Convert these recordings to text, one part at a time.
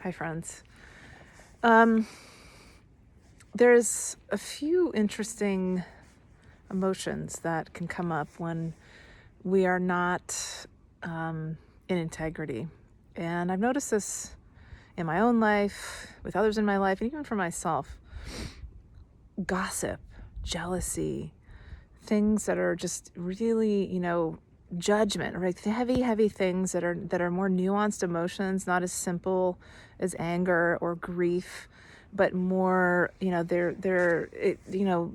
Hi, friends. Um, there's a few interesting emotions that can come up when we are not in integrity. And I've noticed this in my own life, with others in my life, and even for myself. Gossip, jealousy, things that are just really, judgment, right? Heavy things that are more nuanced emotions, not as simple as anger or grief, but more, it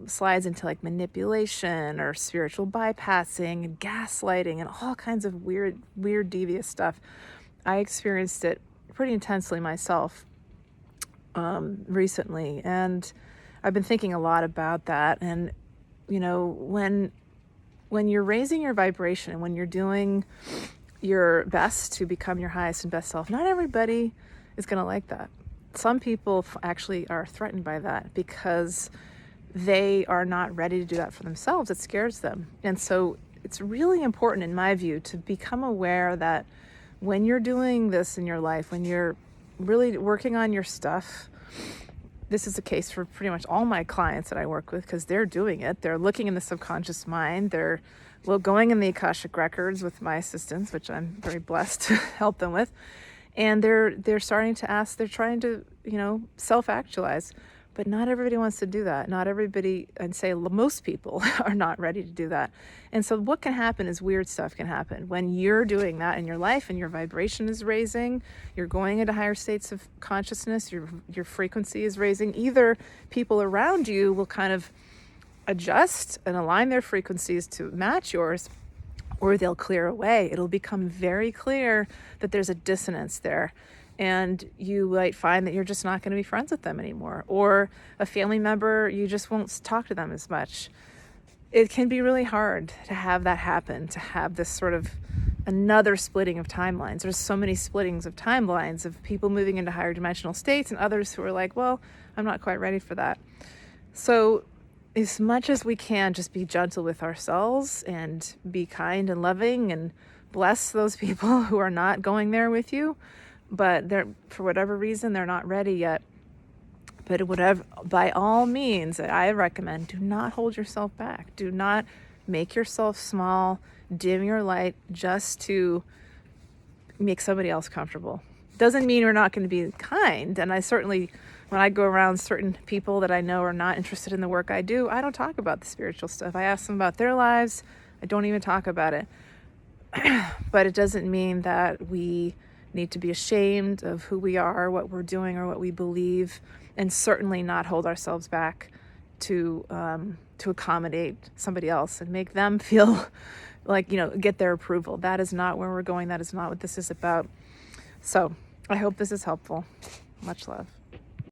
slides into like manipulation or spiritual bypassing and gaslighting and all kinds of weird, devious stuff. I experienced it pretty intensely myself recently, and I've been thinking a lot about that. And when you're raising your vibration and when you're doing your best to become your highest and best self, not everybody is going to like that. Some people actually are threatened by that because they are not ready to do that for themselves. It scares them. And so it's really important, in my view, to become aware that when you're doing this in your life, when you're really working on your stuff, this is the case for pretty much all my clients that I work with, because they're doing it. They're looking in the subconscious mind. They're going in the Akashic records with my assistance, which I'm very blessed to help them with. And they're starting to ask, they're trying to, self-actualize. But not everybody wants to do that. Not everybody, I'd say most people are not ready to do that. And so what can happen is weird stuff can happen. When you're doing that in your life and your vibration is raising, you're going into higher states of consciousness, your frequency is raising, either people around you will kind of adjust and align their frequencies to match yours, or they'll clear away. It'll become very clear that there's a dissonance there. And you might find that you're just not going to be friends with them anymore. Or a family member, you just won't talk to them as much. It can be really hard to have that happen, to have this sort of another splitting of timelines. There's so many splittings of timelines of people moving into higher dimensional states and others who are like, well, I'm not quite ready for that. So as much as we can, just be gentle with ourselves and be kind and loving and bless those people who are not going there with you. But they're, for whatever reason, they're not ready yet. But whatever, by all means, I recommend, do not hold yourself back. Do not make yourself small, dim your light just to make somebody else comfortable. Doesn't mean we're not going to be kind. And I certainly, when I go around certain people that I know are not interested in the work I do, I don't talk about the spiritual stuff. I ask them about their lives. I don't even talk about it. But it doesn't mean that we need to be ashamed of who we are, what we're doing, or what we believe, and certainly not hold ourselves back to accommodate somebody else and make them feel like, get their approval. That is not where we're going. That is not what this is about. So I hope this is helpful. Much love.